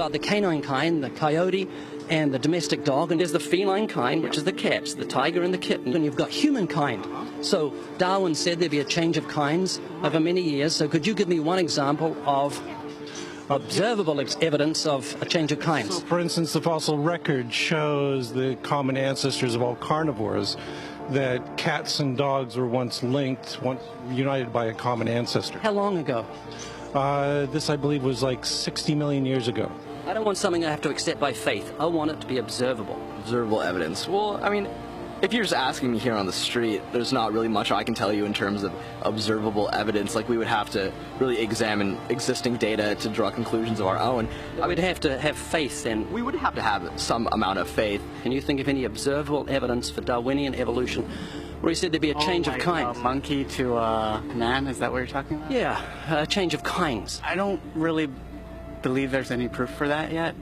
Got the canine kind, the coyote, and the domestic dog, and there's the feline kind, which is the cats, the tiger and the kitten, and you've got humankind. So Darwin said there'd be a change of kinds over many years, so could you give me one example of observable evidence of a change of kinds? So, for instance, the fossil record shows the common ancestors of all carnivores, that cats and dogs were once linked, once united by a common ancestor. How long ago? This, I believe, was like 60 million years ago. I don't want something I have to accept by faith. I want it to be observable. Observable evidence. Well, I mean, if you're just asking me here on the street, there's not really much I can tell you in terms of observable evidence. Like, we would have to really examine existing data to draw conclusions of our own. I would have to have faith then. We would have to have some amount of faith. Can you think of any observable evidence for Darwinian evolution where he said there'd be a change of kinds? Monkey to man, is that what you're talking about? Yeah, a change of kinds. I don't really believe there's any proof for that yet.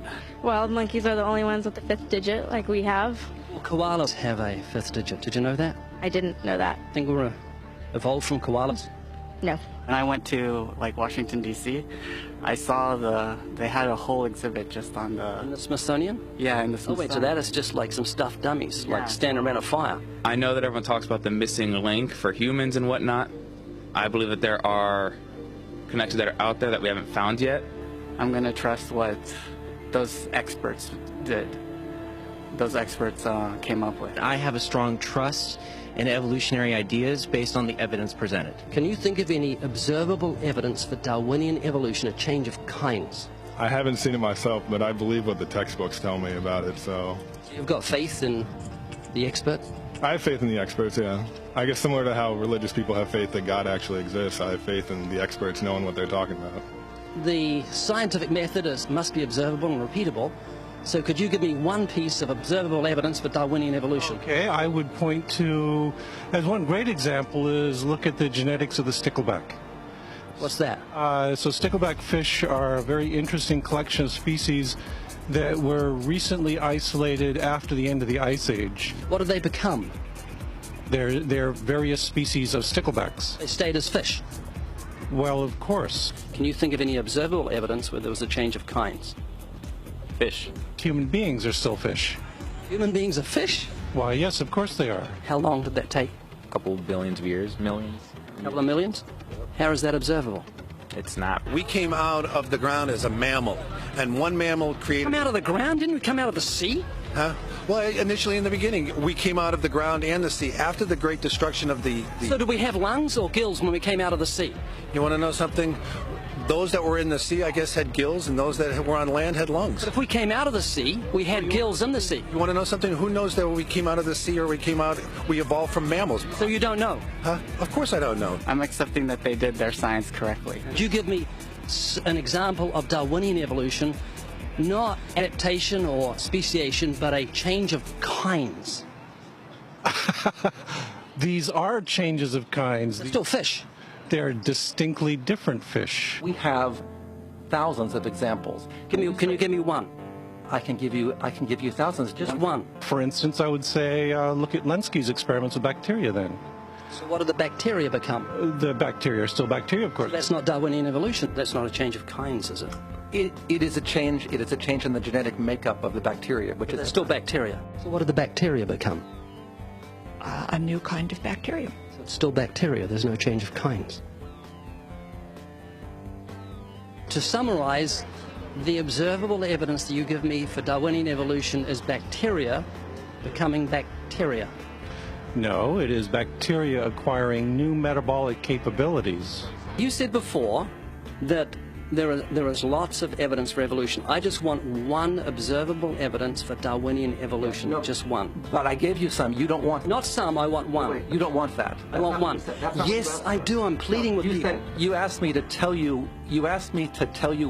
Well, monkeys are the only ones with the fifth digit, like we have. Well, koalas have a fifth digit. Did you know that? I didn't know that. Think we're evolved from koalas? No. When I went to Washington D.C., I saw they had a whole exhibit just on In the Smithsonian? Yeah, in the Oh Smithsonian. wait, so that is just like some stuffed dummies, like standing around a fire. I know that everyone talks about the missing link for humans and whatnot. I believe that there are connections that are out there that we haven't found yet. I'm going to trust what those experts did. Those experts came up with. I have a strong trust in evolutionary ideas based on the evidence presented. Can you think of any observable evidence for Darwinian evolution, a change of kinds? I haven't seen it myself, but I believe what the textbooks tell me about it, so... You've got faith in the experts? I have faith in the experts, yeah. I guess similar to how religious people have faith that God actually exists, I have faith in the experts knowing what they're talking about. The scientific method must be observable and repeatable. So could you give me one piece of observable evidence for Darwinian evolution? Okay, I would point to, as one great example is look at the genetics of the stickleback. What's that? So stickleback fish are a very interesting collection of species that were recently isolated after the end of the Ice Age. What did they become? They're various species of sticklebacks. They stayed as fish. Well, of course. Can you think of any observable evidence where there was a change of kinds? Fish. Human beings are still fish. Human beings are fish? Why, yes, of course they are. How long did that take? A couple billions of years, millions. A couple of millions? How is that observable? It's not. We came out of the ground as a mammal, and one mammal created... Come out of the ground? Didn't we come out of the sea? Huh? Well, initially in the beginning, we came out of the ground and the sea. After the great destruction of the... So did we have lungs or gills when we came out of the sea? You want to know something? Those that were in the sea, I guess, had gills, and those that were on land had lungs. But if we came out of the sea, we had gills in the sea. You want to know something? Who knows that we came out of the sea or we evolved from mammals? So you don't know? Huh? Of course I don't know. I'm accepting that they did their science correctly. Could you give me an example of Darwinian evolution, not adaptation or speciation, but a change of kinds? These are changes of kinds. They're still fish. They're distinctly different fish. We have thousands of examples. Can you give me one? I can give you thousands. Just one. For instance, I would say look at Lenski's experiments with bacteria then. So what did the bacteria become? The bacteria are still bacteria, of course. That's not Darwinian evolution. That's not a change of kinds, is it? It is a change. It is a change in the genetic makeup of the bacteria, which is still bacteria. So what did the bacteria become? A new kind of bacteria. So it's still bacteria. There's no change of kinds. To summarize, the observable evidence that you give me for Darwinian evolution is bacteria becoming bacteria. No, it is bacteria acquiring new metabolic capabilities. You said before that there is lots of evidence for evolution. I just want one observable evidence for Darwinian evolution, just one. But I gave you some. You don't want... Not some, I want one. Wait, you don't want that. I want one. Yes, I do. I'm pleading with you. You asked me to tell you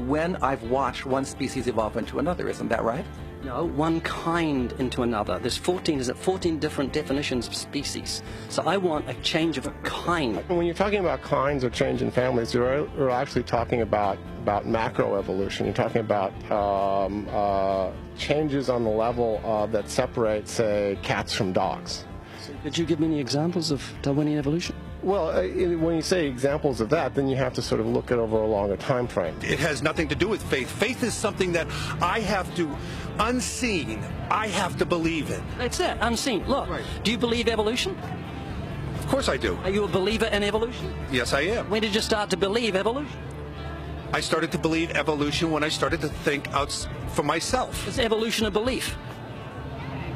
when I've watched one species evolve into another. Isn't that right? No, one kind into another. There's 14 different definitions of species. So I want a change of a kind. When you're talking about kinds or change in families, you're actually talking about macroevolution. You're talking about changes on the level that separate, say, cats from dogs. So could you give me any examples of Darwinian evolution? Well, when you say examples of that, then you have to sort of look at over a longer time frame. It has nothing to do with faith. Faith is something that I have to, unseen, I have to believe in. That's it, unseen. Look, do you believe evolution? Of course I do. Are you a believer in evolution? Yes, I am. When did you start to believe evolution? I started to believe evolution when I started to think out for myself. Is evolution a belief?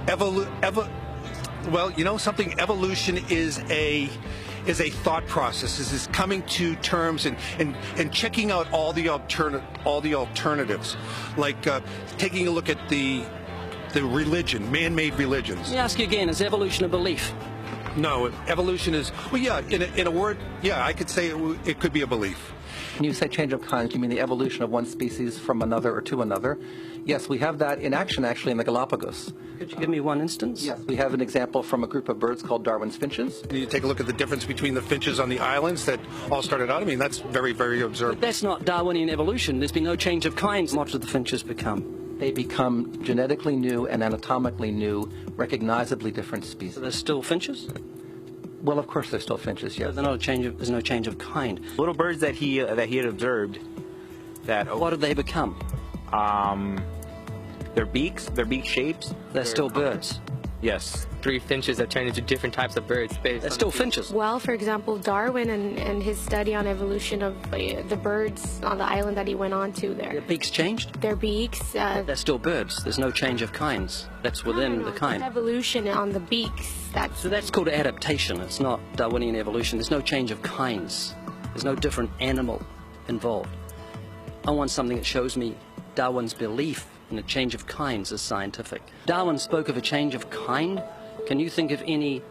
Well, you know something, evolution is a thought process. Is coming to terms and checking out all the alternatives, like taking a look at the religion, man-made religions. Let me ask you again, is evolution a belief? No, evolution is, well, yeah, in a word, yeah, I could say it could be a belief. When you say change of kinds, you mean the evolution of one species from another or to another? Yes, we have that in action actually in the Galapagos. Could you give me one instance? Yes, we have an example from a group of birds called Darwin's finches. You take a look at the difference between the finches on the islands that all started out. I mean, that's very, very observable. But that's not Darwinian evolution. There's been no change of kinds. What do the finches become? They become genetically new and anatomically new, recognizably different species. So they're still finches? Well, of course they're still finches, yes. So there's no change of kind. Little birds that he had observed, that what did they become? Their beak shapes. They're still birds. Yes. 3 finches have turned into different types of birds. They're still finches. Well, for example, Darwin and his study on evolution of the birds on the island that he went on to there. Their beaks changed? Their beaks. They're still birds. There's no change of kinds. That's within the kind. Evolution on the beaks. So that's called adaptation. It's not Darwinian evolution. There's no change of kinds. There's no different animal involved. I want something that shows me Darwin's belief in a change of kinds is scientific. Darwin spoke of a change of kind. Can you think of any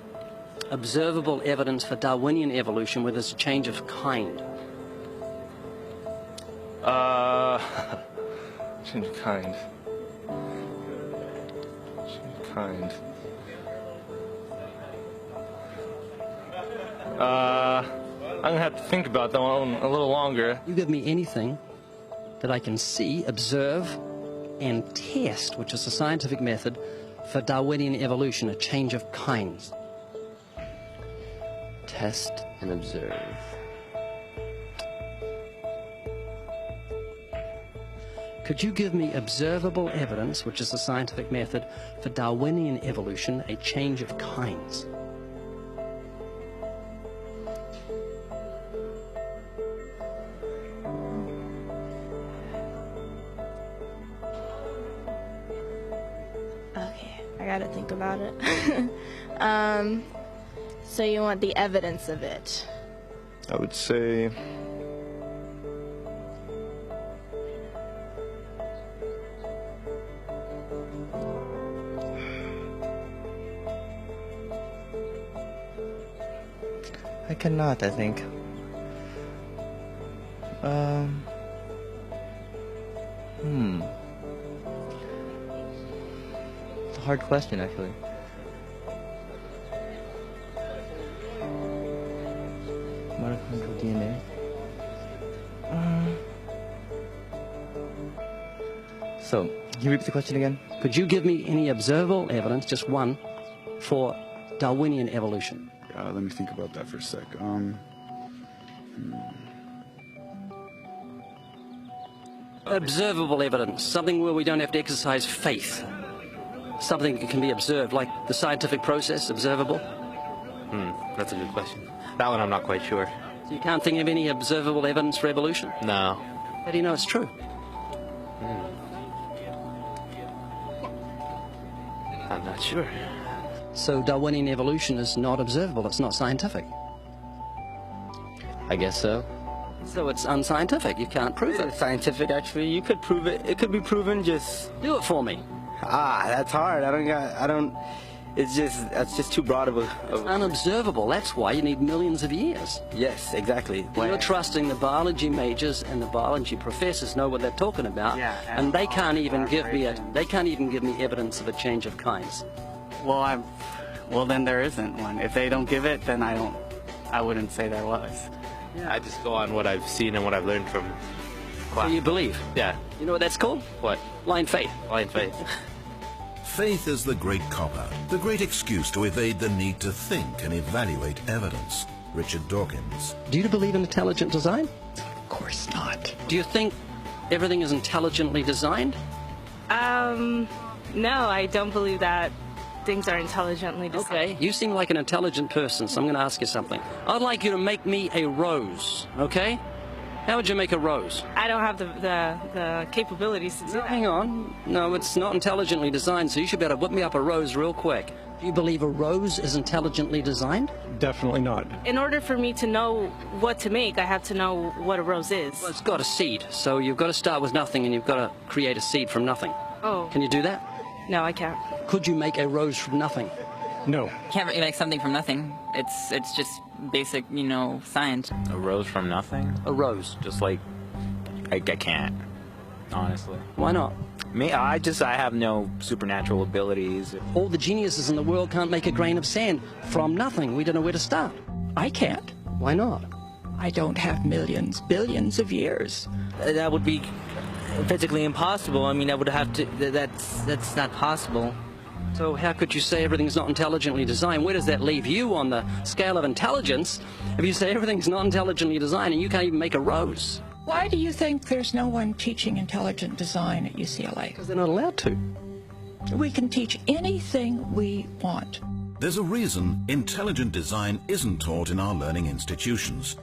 observable evidence for Darwinian evolution where there's a change of kind? Change of kind. Change of kind. I'm gonna have to think about that one a little longer. You give me anything that I can see, observe, and test, which is the scientific method for Darwinian evolution, a change of kinds. Test and observe. Could you give me observable evidence, which is the scientific method for Darwinian evolution, a change of kinds? Okay, I gotta think about it. So you want the evidence of it? I would say I cannot, I think. It's a hard question, actually. Mitochondrial DNA. So, can you repeat the question again? Could you give me any observable evidence, just one, for Darwinian evolution? Let me think about that for a sec. Observable evidence, something where we don't have to exercise faith. Something that can be observed, like the scientific process, observable. That's a good question. That one I'm not quite sure. So you can't think of any observable evidence for evolution? No. How do you know it's true? I'm not sure. So Darwinian evolution is not observable, it's not scientific. I guess so. So it's unscientific, you can't prove it. It's scientific, actually. You could prove it. It could be proven, just... Do it for me. That's hard. That's just too broad of a... It's unobservable, that's why you need millions of years. Yes, exactly. You're trusting the biology majors and the biology professors know what they're talking about, and they can't even give me evidence of a change of kinds. Well, then there isn't one. If they don't give it, then I wouldn't say there was. Yeah. I just go on what I've seen and what I've learned from class. So you believe? Yeah. You know what that's called? What? Blind faith. Blind faith. Faith is the great cop-out, the great excuse to evade the need to think and evaluate evidence. Richard Dawkins. Do you believe in intelligent design? Of course not. Do you think everything is intelligently designed? No, I don't believe that things are intelligently designed. Okay, you seem like an intelligent person, so I'm going to ask you something. I'd like you to make me a rose, okay? How would you make a rose? I don't have the capabilities to do that. Hang on. No, it's not intelligently designed, so you should be able to whip me up a rose real quick. Do you believe a rose is intelligently designed? Definitely not. In order for me to know what to make, I have to know what a rose is. Well, it's got a seed, so you've got to start with nothing and you've got to create a seed from nothing. Oh. Can you do that? No, I can't. Could you make a rose from nothing? No. Can't really make something from nothing. It's just basic, science. A rose from nothing? A rose. Just like, I can't, honestly. Why not? Me, I have no supernatural abilities. All the geniuses in the world can't make a grain of sand from nothing. We don't know where to start. I can't. Why not? I don't have millions, billions of years. That would be physically impossible. I mean, I would have to. That's not possible. So how could you say everything's not intelligently designed? Where does that leave you on the scale of intelligence if you say everything's not intelligently designed and you can't even make a rose? Why do you think there's no one teaching intelligent design at UCLA? Because they're not allowed to. We can teach anything we want. There's a reason intelligent design isn't taught in our learning institutions.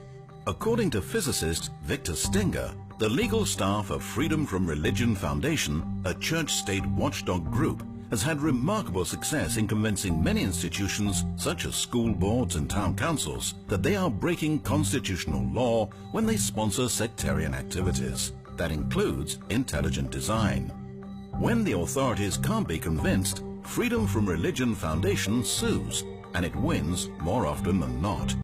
According to physicist Victor Stenger, the legal staff of Freedom from Religion Foundation, a church-state watchdog group, has had remarkable success in convincing many institutions, such as school boards and town councils, that they are breaking constitutional law when they sponsor sectarian activities. That includes intelligent design. When the authorities can't be convinced, Freedom from Religion Foundation sues, and it wins more often than not.